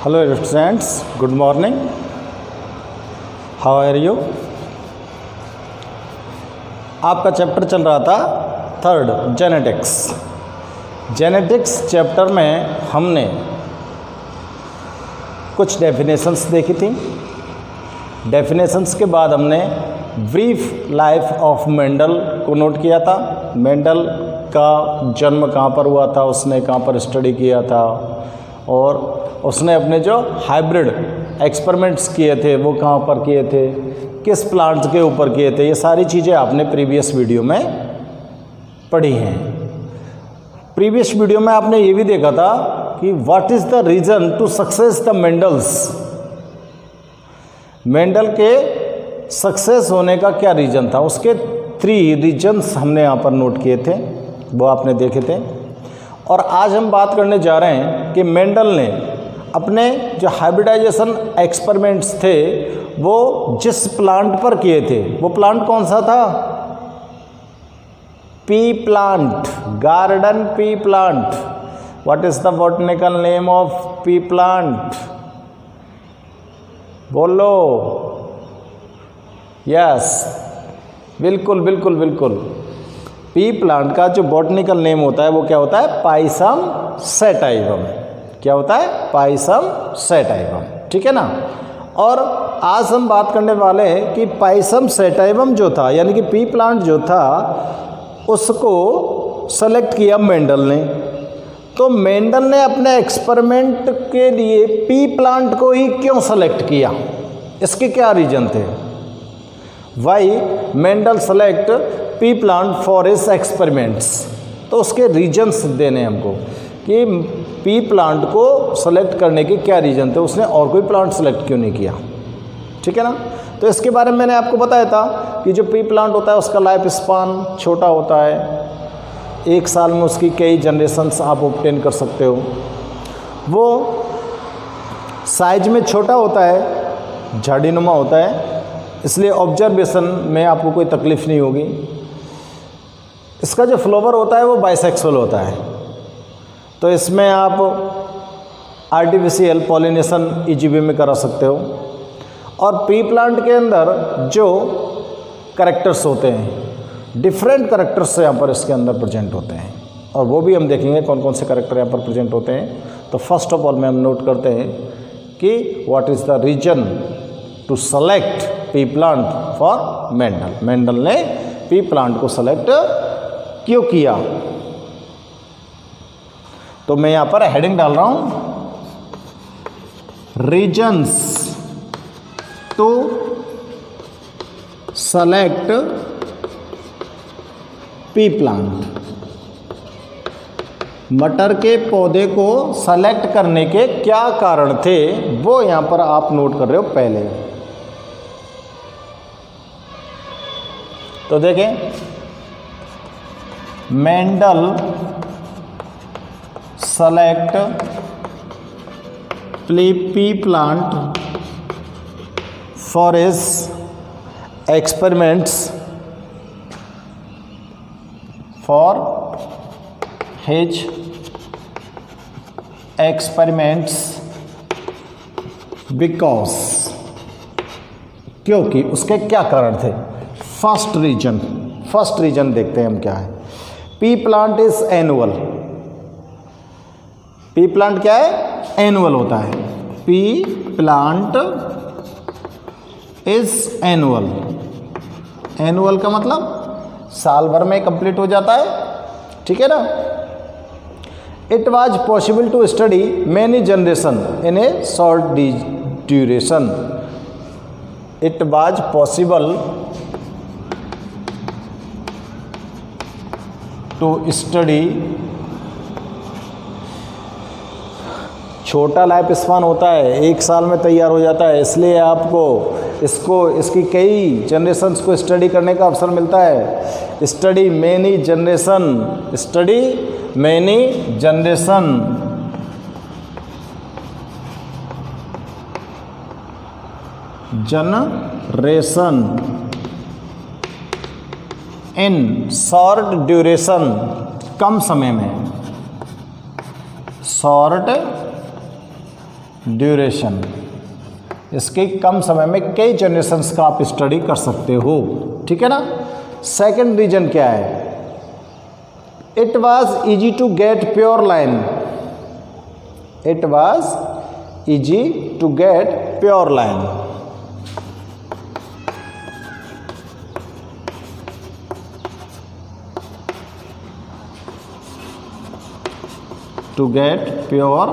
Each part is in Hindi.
Hello students, good morning. How are you? आपका चैप्टर चल रहा था थर्ड, जेनेटिक्स। जेनेटिक्स चैप्टर में हमने कुछ डेफिनेशंस देखी थी। डेफिनेशंस के बाद हमने ब्रीफ लाइफ ऑफ मेंडल को नोट किया था। मेंडल का जन्म कहाँ पर हुआ था, उसने कहाँ पर स्टडी किया था, और उसने अपने जो हाइब्रिड एक्सपेरिमेंट्स किए थे वो कहाँ पर किए थे, किस प्लांट्स के ऊपर किए थे। ये सारी चीज़ें आपने प्रीवियस वीडियो में पढ़ी हैं। प्रीवियस वीडियो में आपने ये भी देखा था कि what is the reason to success the Mendel's. Mendel के सक्सेस होने का क्या रीज़न था, उसके 3 रीजन्स हमने यहाँ पर नोट किए थे, वो आपने देखे थे। और आज हम बात करने जा रहे हैं कि मेंडल ने अपने जो हाइब्रिडाइजेशन एक्सपेरिमेंट्स थे वो जिस प्लांट पर किए थे, वो प्लांट कौन सा था? P plant, garden pea plant. What is the botanical name of P plant? बोलो। यस, बिल्कुल बिल्कुल बिल्कुल। पी प्लांट का जो बॉटनिकल नेम होता है वो क्या होता है? पाइसम सैटाइवम। क्या होता है? पाइसम सैटाइवम। ठीक है ना। और आज हम बात करने वाले हैं कि पाइसम सैटाइवम जो था, यानी कि पी प्लांट जो था, उसको सेलेक्ट किया मेंडल ने। तो मेंडल ने अपने एक्सपेरिमेंट के लिए पी प्लांट को ही क्यों सेलेक्ट किया, इसके क्या रीजन थे? Why Mendel select pea plant for his experiments. तो उसके रीजन्स देने हमको कि पी प्लांट को सेलेक्ट करने के क्या रीजन थे, उसने और कोई प्लांट सेलेक्ट क्यों नहीं किया। ठीक है ना। तो इसके बारे में मैंने आपको बताया था कि जो पी प्लांट होता है उसका लाइफ स्पान छोटा होता है, 1 साल में उसकी कई जनरेशन्स आप ऑब्टेन कर सकते हो। वो साइज में छोटा होता है, झाड़ीनुमा होता है, इसलिए ऑब्जर्वेशन में आपको कोई तकलीफ नहीं होगी। इसका जो फ्लावर होता है वो बाइसेक्सुअल होता है, तो इसमें आप आर्टिफिशियल पॉलिनेशन ईजीवी में करा सकते हो। और पी प्लांट के अंदर जो कैरेक्टर्स होते हैं, डिफरेंट कैरेक्टर्स यहाँ पर इसके अंदर प्रेजेंट होते हैं, और वो भी हम देखेंगे कौन कौन से कैरेक्टर यहाँ पर प्रेजेंट होते हैं। तो फर्स्ट ऑफ ऑल में हम नोट करते हैं कि what is the reason to select pea plant for Mendel. Mendel ने पी प्लांट को सेलेक्ट क्यों किया? तो मैं यहां पर हेडिंग डाल रहा हूं, reasons to select pea plant. मटर के पौधे को सेलेक्ट करने के क्या कारण थे वो यहां पर आप नोट कर रहे हो पहले। तो देखें, Mendel select pea plant for his experiments because, क्योंकि उसके क्या कारण थे। फर्स्ट रीजन देखते हैं हम क्या है। P plant is annual. P plant क्या है? एनुअल होता है। P plant is annual. Annual का मतलब साल भर में कंप्लीट हो जाता है। ठीक है ना। It was possible to study many generation in a short duration. It was possible to study, छोटा लाइफ स्पान होता है, 1 साल में तैयार हो जाता है, इसलिए आपको इसकी कई जनरेशन्स को स्टडी करने का अवसर मिलता है। Study many generation in short duration, कम समय में, शॉर्ट ड्यूरेशन, इसके कम समय में कई जनरेशंस का आप स्टडी कर सकते हो, ठीक है ना। सेकंड रीजन क्या है, it was easy to get pure line, it was easy to get pure line, to get pure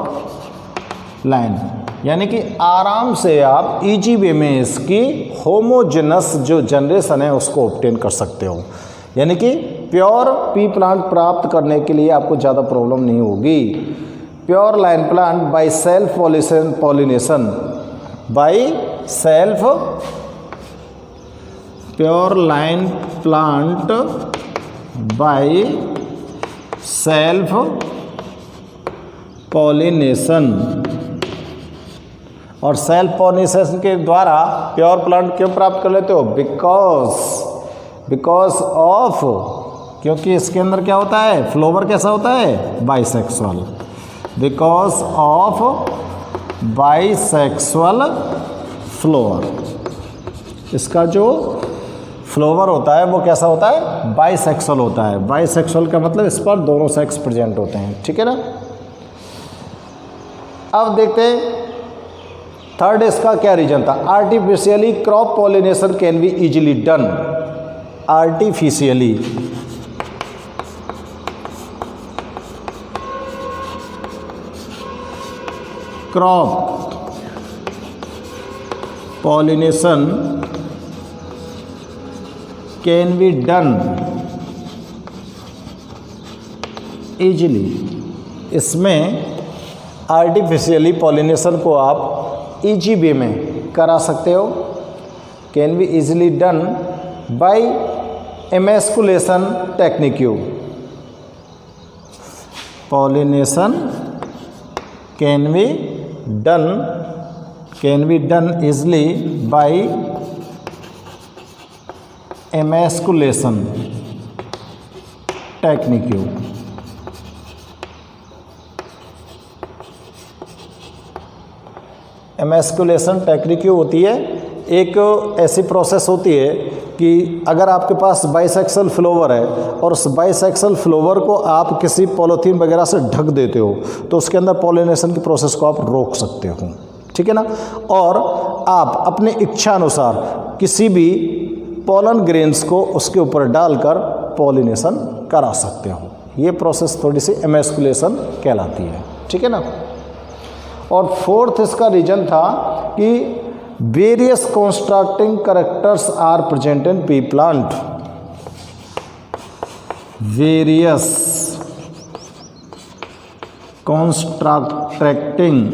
line, यानी कि आराम से आप इजी वे में इसकी होमोजेनस जो जनरेशन है उसको ऑब्टेन कर सकते हो, यानी कि प्योर पी प्लांट प्राप्त करने के लिए आपको ज़्यादा प्रॉब्लम नहीं होगी। Pure line plant by self pollination, by self, pure line plant by self pollination, और सेल्फ पॉलिनेशन के द्वारा प्योर प्लांट क्यों प्राप्त कर लेते हो, बिकॉज ऑफ, क्योंकि इसके अंदर क्या होता है, फ्लावर कैसा होता है, bisexual, because of bisexual flower, इसका जो फ्लावर होता है वो कैसा होता है, बाइसेक्सुअल होता है। बाइसेक्सुअल का मतलब इस पर दोनों सेक्स प्रेजेंट होते हैं, ठीक है ना। अब देखते हैं थर्ड इसका क्या रीजन था, artificially crop pollination can be easily done, artificially crop pollination can be done easily, इसमें आर्टिफिशियली पॉलिनेशन को आप इजी वे में करा सकते हो, can be easily done by emasculation technique, pollination can be done easily by emasculation technique. Emasculation technique होती है, एक ऐसी प्रोसेस होती है कि अगर आपके पास बाइसेक्सुअल फ्लावर है और उस बाइसेक्सुअल फ्लावर को आप किसी पॉलीथीन वगैरह से ढक देते हो तो उसके अंदर पॉलिनेशन की प्रोसेस को आप रोक सकते हो, ठीक है ना। और आप अपने इच्छा अनुसार किसी भी पॉलन ग्रेन्स को उसके ऊपर डालकर पॉलिनेशन करा सकते हो, ये प्रोसेस थोड़ी सी एमेस्कुलेशन कहलाती है, ठीक है ना। और फोर्थ इसका रीजन था कि various constructing characters are present in pea plant, various constructing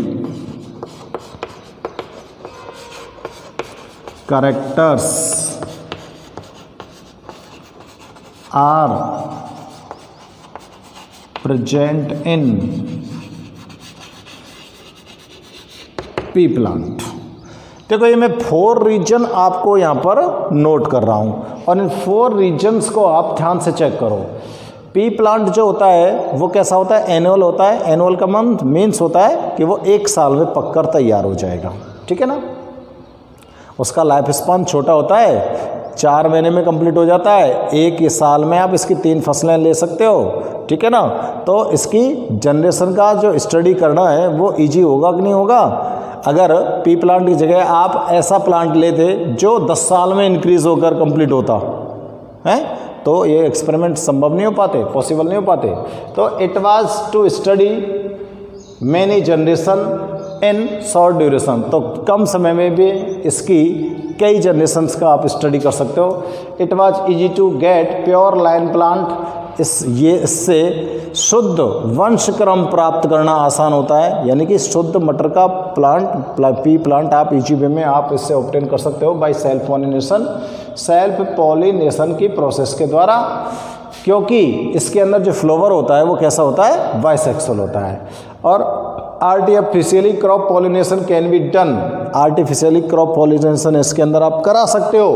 characters are present in pea plant. देखो ये मैं 4 रीजन आपको यहाँ पर नोट कर रहा हूँ और इन 4 रीजन्स को आप ध्यान से चेक करो। पी प्लांट जो होता है वो कैसा होता है, एनुअल होता है। एनुअल का मंथ मीन्स होता है कि वो 1 साल में पककर तैयार हो जाएगा, ठीक है ना। उसका लाइफ स्पान छोटा होता है, 4 महीने में कंप्लीट हो जाता है, 1 साल में आप इसकी 3 फसलें ले सकते हो, ठीक है ना। तो इसकी जनरेशन का जो स्टडी करना है वो इजी होगा कि नहीं होगा। अगर पी प्लांट की जगह आप ऐसा प्लांट लेते जो 10 साल में इंक्रीज होकर कंप्लीट होता है तो ये एक्सपेरिमेंट संभव नहीं हो पाते, पॉसिबल नहीं हो पाते। तो it was to study many generation in short duration, तो कम समय में भी इसकी कई जनरेशन्स का आप स्टडी कर सकते हो। It was easy to get pure line plant, इससे शुद्ध वंश क्रम प्राप्त करना आसान होता है, यानी कि शुद्ध मटर का पी प्लांट आप इजी वे में आप इससे ऑब्टेन कर सकते हो by self pollination, self pollination की प्रोसेस के द्वारा, क्योंकि इसके अंदर जो फ्लावर होता है वो कैसा होता है, बाइसेक्सुअल होता है। और artificially crop pollination can be done. Artificially crop pollination इसके अंदर आप करा सकते हो,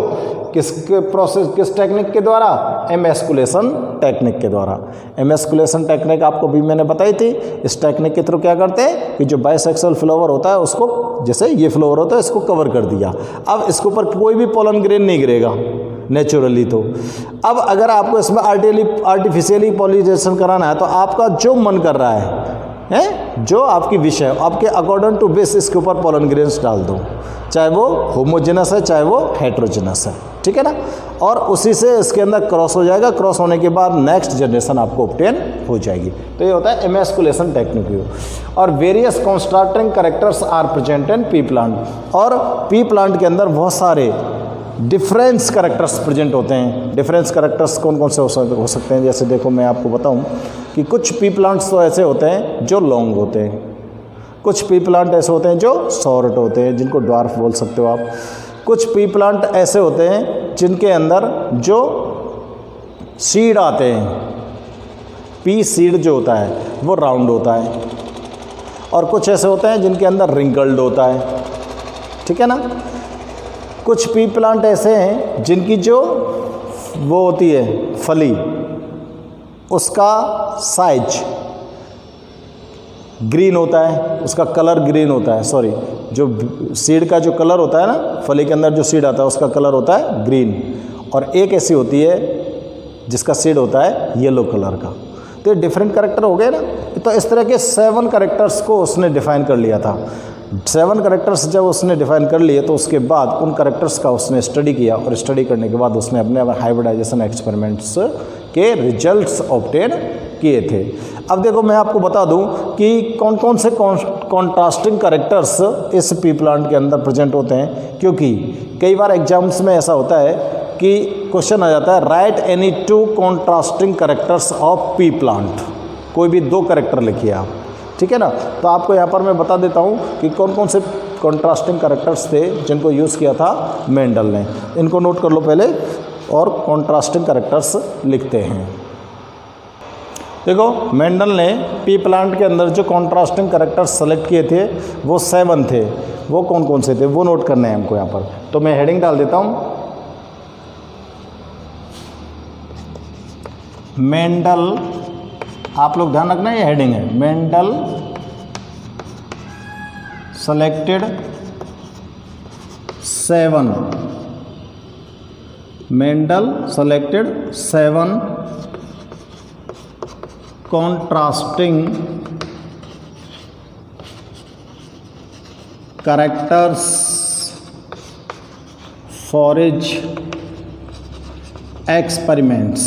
किसके प्रोसेस, किस टेक्निक के द्वारा? एमएस्कुलेशन टेक्निक के द्वारा। एमएस्कुलेशन टेक्निक आपको भी मैंने बताई थी। इस टेक्निक के थ्रू क्या करते हैं कि जो बाइसेक्सुअल फ्लावर होता है उसको, जैसे ये फ्लावर होता है इसको कवर कर दिया, अब इसके ऊपर कोई भी पोलन ग्रेन नहीं गिरेगा नेचुरली। तो अब अगर आपको इसमें आर्टिफिशियली पॉलिनेशन कराना है तो आपका जो मन कर रहा है, जो आपकी विश है, आपके अकॉर्डिंग टू विश इसके ऊपर पोलन ग्रेन्स डाल दो, चाहे वो होमोजेनस है चाहे वो हेट्रोजेनस है, ठीक है ना। और उसी से इसके अंदर क्रॉस हो जाएगा, क्रॉस होने के बाद नेक्स्ट जनरेशन आपको ऑब्टेन हो जाएगी। तो ये होता है एमएस्कुलेशन टेक्निक। और various constructing characters are present in pea plant. और पी प्लांट के अंदर बहुत सारे डिफरेंस कैरेक्टर्स प्रेजेंट होते हैं। डिफरेंस कैरेक्टर्स कौन कौन से हो सकते हैं? जैसे देखो मैं आपको बताऊं कि कुछ पी प्लांट्स तो ऐसे होते हैं जो लॉन्ग होते हैं, कुछ पी प्लांट ऐसे होते हैं जो शॉर्ट होते हैं, जिनको ड्वार्फ बोल सकते हो आप। कुछ पी प्लांट ऐसे होते हैं जिनके अंदर जो सीड आते हैं, पी सीड जो होता है वो राउंड होता है, और कुछ ऐसे होते हैं जिनके अंदर रिंकल्ड होता है, ठीक है ना। कुछ पी प्लांट ऐसे हैं जिनकी जो वो होती है फली, उसका साइज ग्रीन होता है, उसका कलर ग्रीन होता है, सॉरी जो सीड का जो कलर होता है ना, फली के अंदर जो सीड आता है उसका कलर होता है ग्रीन। और एक ऐसी होती है जिसका सीड होता है येलो कलर का। तो ये डिफरेंट कैरेक्टर हो गए ना। तो इस तरह के 7 कैरेक्टर्स को उसने डिफाइन कर लिया था। 7 कैरेक्टर्स जब उसने डिफाइन कर लिए तो उसके बाद उन कैरेक्टर्स का उसने स्टडी किया, और स्टडी करने के बाद उसने अपने हाइब्रिडाइजेशन एक्सपेरिमेंट्स के रिजल्ट्स ऑब्टेन किए थे। अब देखो मैं आपको बता दूं कि कौन कौन से कॉन्ट्रास्टिंग कैरेक्टर्स इस पी प्लांट के अंदर प्रेजेंट होते हैं, क्योंकि कई बार एग्जाम्स में ऐसा होता है कि क्वेश्चन आ जाता है right any 2 contrasting characters of P plant. कोई भी 2 कैरेक्टर लिखिए आप, ठीक है ना। तो आपको यहाँ पर मैं बता देता हूँ कि कौन कौन से कॉन्ट्रास्टिंग कैरेक्टर्स थे जिनको यूज़ किया था मेंडल ने। इनको नोट कर लो पहले, और कॉन्ट्रास्टिंग कैरेक्टर्स लिखते हैं। देखो मेंडल ने पी प्लांट के अंदर जो कॉन्ट्रास्टिंग कैरेक्टर्स सेलेक्ट किए थे वो 7 थे। वो कौन कौन से थे वो नोट करने हैं हमको यहाँ पर। तो मैं हेडिंग डाल देता हूँ, मेंडल, आप लोग ध्यान रखना ये हेडिंग है, Mendel selected 7, Mendel selected 7 contrasting characters for his experiments,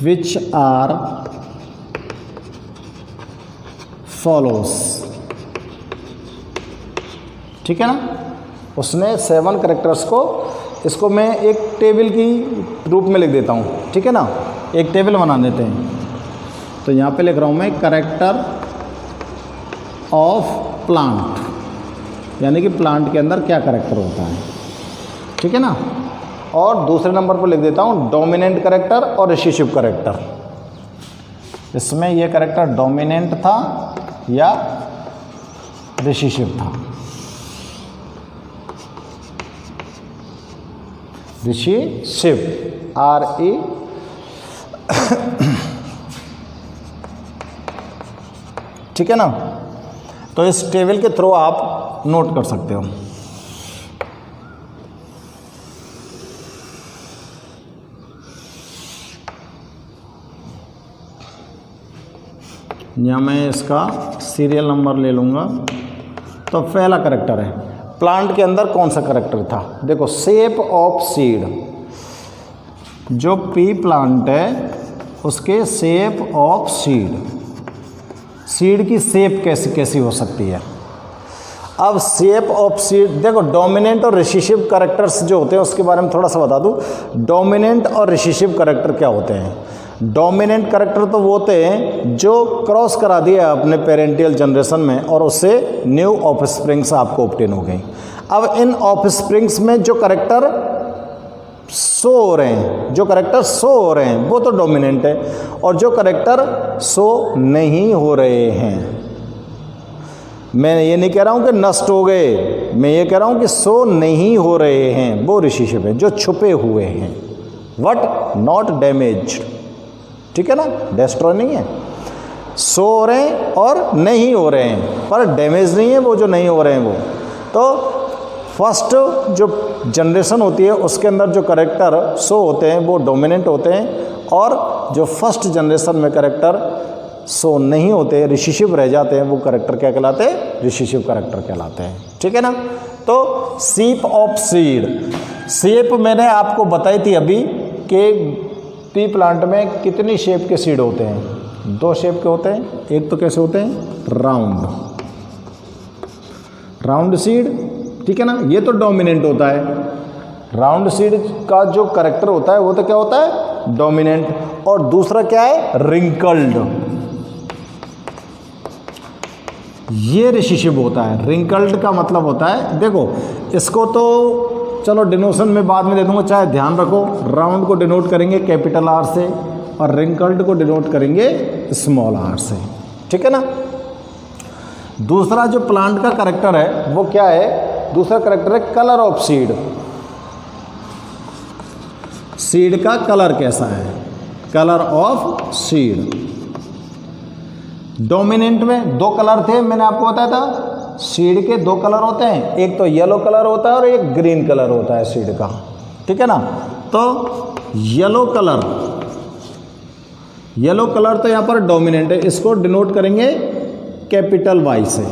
which are follows। ठीक है ना। उसने 7 कैरेक्टर्स को, इसको मैं एक टेबल की रूप में लिख देता हूँ, ठीक है ना। एक टेबल बना देते हैं। तो यहाँ पे लिख रहा हूँ मैं कैरेक्टर ऑफ प्लांट, यानी कि प्लांट के अंदर क्या कैरेक्टर होता है, ठीक है ना। और दूसरे नंबर पर लिख देता हूँ डोमिनेंट कैरेक्टर और रिसेसिव कैरेक्टर। इसमें यह कैरेक्टर डोमिनेंट था या रिसेसिव था। रिसेसिव RE, ठीक है ना। तो इस टेबल के थ्रू आप नोट कर सकते हो। या मैं इसका सीरियल नंबर ले लूँगा। तो पहला कैरेक्टर है, प्लांट के अंदर कौन सा कैरेक्टर था? देखो शेप ऑफ सीड, जो पी प्लांट है उसके शेप ऑफ सीड, सीड की शेप कैसी कैसी हो सकती है। अब शेप ऑफ सीड देखो, डोमिनेंट और रिसेसिव कैरेक्टर्स जो होते हैं उसके बारे में थोड़ा सा बता दूं। डोमिनेंट और रिसेसिव कैरेक्टर क्या होते हैं? डोमिनेंट कैरेक्टर तो वो होते हैं जो क्रॉस करा दिया अपने पेरेंटियल जनरेशन में और उससे न्यू ऑफस्प्रिंग्स आपको ऑब्टेन हो गई। अब इन ऑफस्प्रिंग्स में जो कैरेक्टर शो हो रहे हैं, जो करेक्टर शो हो रहे हैं वो तो डोमिनेंट है, और जो करेक्टर शो नहीं हो रहे हैं, मैं ये नहीं कह रहा हूँ कि नष्ट हो गए, मैं ये कह रहा हूँ कि शो नहीं हो रहे हैं, वो रिसीशिव है, जो छुपे हुए हैं, वट नॉट डैमेज, ठीक है ना, डेस्ट्रॉय नहीं है, शो हो रहे हैं और नहीं हो रहे हैं, पर डैमेज नहीं है वो जो नहीं हो रहे हैं वो। तो फर्स्ट जो जनरेशन होती है उसके अंदर जो करेक्टर शो होते हैं वो डोमिनेंट होते हैं, और जो फर्स्ट जनरेशन में करेक्टर शो नहीं होते, रिसीशिव रह जाते हैं, वो करेक्टर क्या कहलाते हैं, रिसीशिव करेक्टर कहलाते हैं, ठीक है ना। तो शेप ऑफ सीड, शेप मैंने आपको बताई थी अभी कि पी प्लांट में कितनी शेप के सीड होते हैं, 2 शेप के होते हैं। एक तो कैसे होते हैं, राउंड सीड, ठीक है ना, ये तो डोमिनेंट होता है। राउंड सीड का जो करेक्टर होता है वो तो क्या होता है, डोमिनेंट, और दूसरा क्या है, रिंकल्ड, ये रिसीशिव होता है। रिंकल्ड का मतलब होता है, देखो इसको तो चलो डिनोशन में बाद में दे दूंगा, चाहे ध्यान रखो, राउंड को डिनोट करेंगे कैपिटल आर से और रिंकल्ड को डिनोट करेंगे स्मॉल आर से, ठीक है ना। दूसरा जो प्लांट का करेक्टर है वो क्या है, दूसरा करेक्टर है कलर ऑफ सीड, सीड का कलर कैसा है, कलर ऑफ सीड। डोमिनेंट में 2 कलर थे, मैंने आपको बताया था, सीड के 2 कलर होते हैं, एक तो येलो कलर होता है और एक ग्रीन कलर होता है सीड का, ठीक है ना। तो येलो कलर तो यहाँ पर डोमिनेंट है, इसको डिनोट करेंगे कैपिटल वाई से,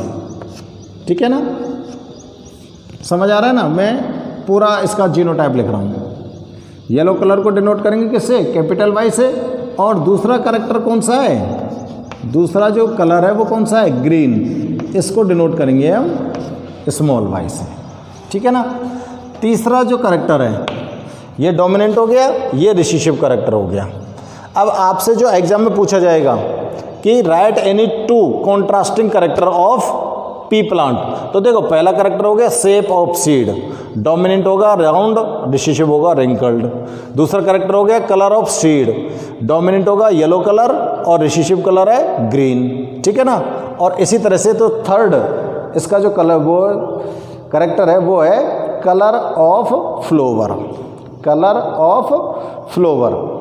ठीक है ना, समझ आ रहा है ना, मैं पूरा इसका जीनोटाइप लिख रहा हूँ। येलो कलर को डिनोट करेंगे किससे, कैपिटल वाई से, और दूसरा करेक्टर कौन सा है, दूसरा जो कलर है वो कौन सा है, ग्रीन, इसको डिनोट करेंगे हम स्मॉल वाई से, ठीक है ना। तीसरा जो करेक्टर है ये डोमिनेंट हो गया, ये रिसीशिव करेक्टर हो गया। अब आपसे जो एग्जाम में पूछा जाएगा कि right any 2 contrasting character of P plant, तो देखो पहला करेक्टर हो गया शेप ऑफ सीड, डोमिनेंट होगा राउंड, रिसीशिव होगा रिंकल्ड। दूसरा करेक्टर हो गया कलर ऑफ सीड, डोमिनेंट होगा येलो कलर और रिसीशिव कलर है ग्रीन, ठीक है ना। और इसी तरह से तो थर्ड इसका जो कलर वो करेक्टर है वो है colour of flower, colour of flower.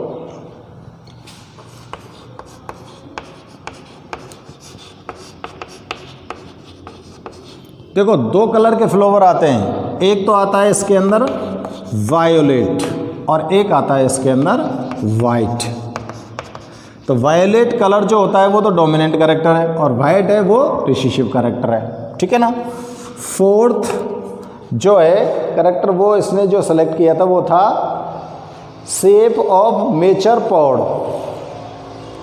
देखो 2 कलर के फ्लावर आते हैं, एक तो आता है इसके अंदर वायोलेट और एक आता है इसके अंदर वाइट। तो वायोलेट कलर जो होता है वो तो डोमिनेंट कैरेक्टर है और वाइट है वो रिसीशिव कैरेक्टर है, ठीक है ना। फोर्थ जो है कैरेक्टर वो इसने जो सेलेक्ट किया था वो था shape of mature pod,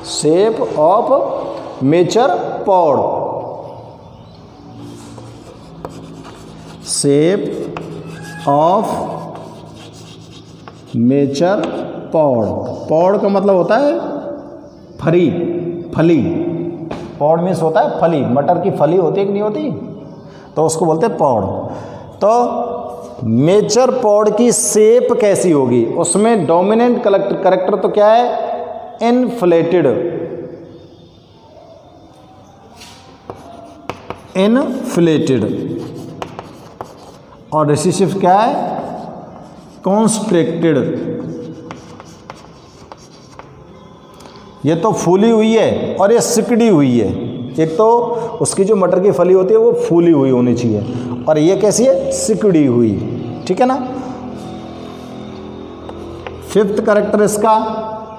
shape of mature pod, shape of mature pod. Pod का मतलब होता है फली, फली, पॉड मीन्स होता है फली, मटर की फली होती है कि नहीं होती, तो उसको बोलते हैं पॉड। तो मेचर पॉड की शेप कैसी होगी, उसमें डोमिनेंट कैरेक्टर तो क्या है, इनफ्लेटेड, इनफ्लेटेड, और रिसीशिव क्या है, कॉन्स्ट्रिक्टेड। ये तो फूली हुई है और ये सिकड़ी हुई है, एक तो उसकी जो मटर की फली होती है वो फूली हुई होनी चाहिए और ये कैसी है, सिकड़ी हुई, ठीक है ना। फिफ्थ कैरेक्टर इसका,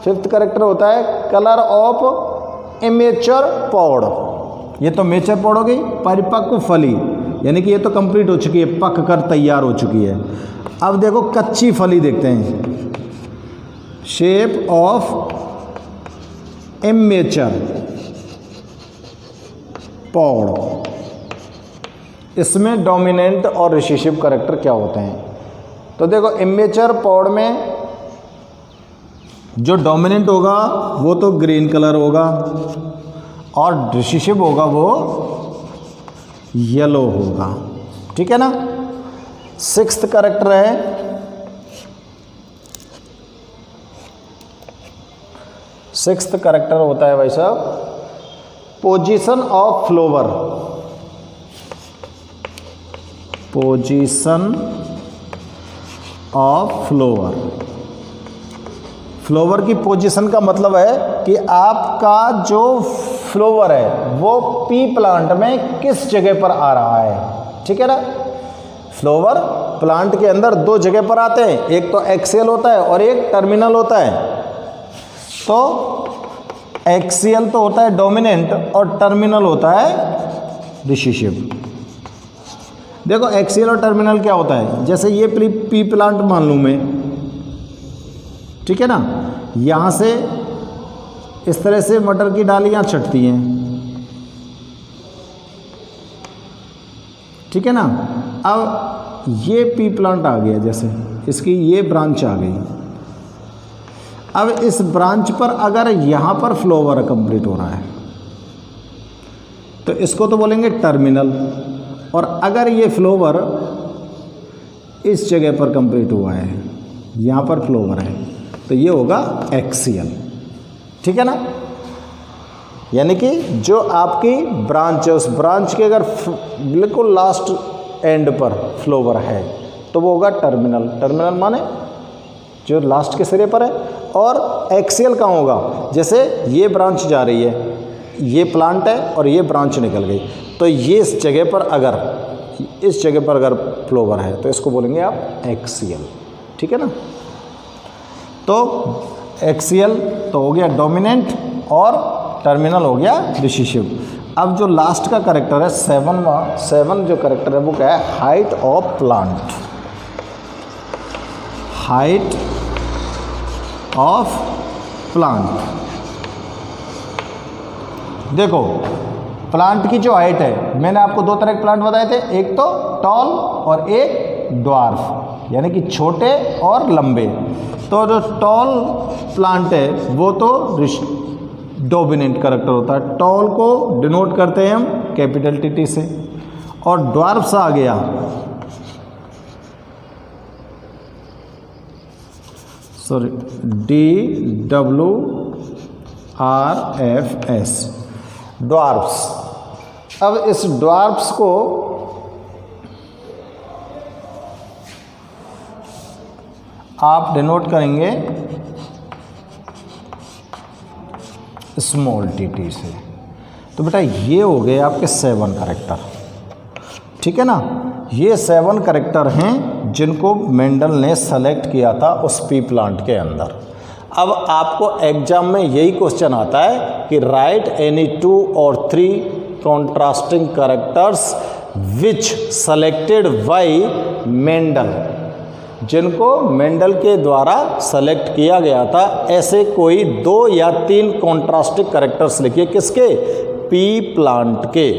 फिफ्थ कैरेक्टर होता है कलर ऑफ इमेच्योर पॉड। ये तो मेचर पॉड हो गई, परिपक्व फली, यानी कि ये तो कंप्लीट हो चुकी है, पक कर तैयार हो चुकी है। अब देखो कच्ची फली देखते हैं, शेप ऑफ इमेच्योर पॉड। इसमें डोमिनेंट और रिसीशिव कैरेक्टर क्या होते हैं, तो देखो इमेच्योर पॉड में जो डोमिनेंट होगा वो तो ग्रीन कलर होगा और रिसीशिव होगा वो येलो होगा, ठीक है ना। सिक्स्थ कैरेक्टर है सिक्स्थ करेक्टर होता है भाई साहब position of flower. Position of flower. Flower की पोजीशन का मतलब है कि आपका जो फ्लोवर है वो पी प्लांट में किस जगह पर आ रहा है। ठीक है ना, फ्लोवर प्लांट के अंदर दो जगह पर आते हैं, एक तो एक्सियल होता है और एक टर्मिनल होता है। तो एक्सियल तो होता है डोमिनेंट और टर्मिनल होता है रिसेसिव। देखो एक्सियल और टर्मिनल क्या होता है, जैसे ये पी प्लांट मान लूँ मैं, ठीक है ना, यहाँ से इस तरह से मटर की डालियाँ छटती हैं, ठीक है ना। अब ये पी प्लांट आ गया, जैसे इसकी ये ब्रांच आ गई। अब इस ब्रांच पर अगर यहाँ पर फ्लोवर कंप्लीट हो रहा है तो इसको तो बोलेंगे टर्मिनल, और अगर ये फ्लोवर इस जगह पर कंप्लीट हुआ है, यहाँ पर फ्लोवर है, तो ये होगा एक्सियल। ठीक है ना, यानी कि जो आपकी ब्रांच है उस ब्रांच के अगर बिल्कुल लास्ट एंड पर फ्लोवर है तो वो होगा टर्मिनल। टर्मिनल माने जो लास्ट के सिरे पर है। और एक्सियल कहाँ होगा, जैसे ये ब्रांच जा रही है, ये प्लांट है और ये ब्रांच निकल गई, तो ये इस जगह पर अगर फ्लोवर है तो इसको बोलेंगे आप एक्सियल। ठीक है ना, तो एक्सियल तो हो गया डोमिनेंट और टर्मिनल हो गया रिसेसिव। अब जो लास्ट का करेक्टर है सेवन जो करेक्टर है वो क्या है, height of plant. Height of plant. देखो प्लांट की जो हाइट है, मैंने आपको दो तरह के प्लांट बताए थे, एक तो टॉल और एक ड्वार्फ, यानी कि छोटे और लंबे। तो जो टॉल प्लांट है वो तो डोमिनेंट करेक्टर होता है, टॉल को डिनोट करते हैं हम कैपिटल टी से, और ड्वार्फ्स आ गया DWRFS, ड्वार्फ्स। अब इस ड्वार्फ्स को आप डिनोट करेंगे स्मॉल टी से। तो बेटा ये हो गए आपके 7 करेक्टर। ठीक है ना, ये 7 करेक्टर हैं जिनको मेंडल ने सेलेक्ट किया था उस पी प्लांट के अंदर। अब आपको एग्जाम में यही क्वेश्चन आता है कि राइट एनी 2 और 3 कॉन्ट्रास्टिंग करेक्टर्स विच सेलेक्टेड बाय मेंडल, जिनको मेंडल के द्वारा सेलेक्ट किया गया था, ऐसे कोई 2 या 3 कॉन्ट्रास्टिंग करेक्टर्स लिखिए। किसके, पी प्लांट के।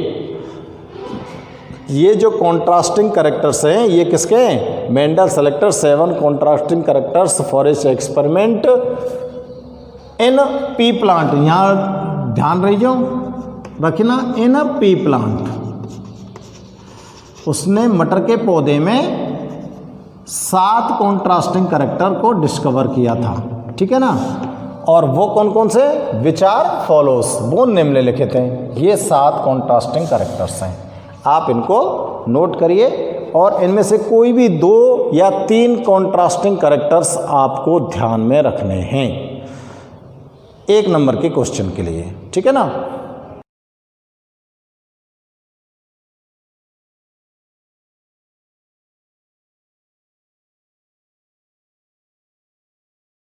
ये जो कॉन्ट्रास्टिंग करेक्टर्स हैं ये किसके हैं, Mendel selector 7 contrasting characters for इस एक्सपेरिमेंट इन पी प्लांट। यहाँ ध्यान रखना, इन पी प्लांट। उसने मटर के पौधे में 7 कॉन्ट्रास्टिंग करेक्टर को डिस्कवर किया था। ठीक है ना, और वो कौन कौन से, विचार फॉलोस, वो निम्नलिखित हैं। ये 7 कॉन्ट्रास्टिंग करेक्टर्स हैं, आप इनको नोट करिए और इनमें से कोई भी 2 या 3 कॉन्ट्रास्टिंग करेक्टर्स आपको ध्यान में रखने हैं 1 नंबर के क्वेश्चन के लिए। ठीक है ना।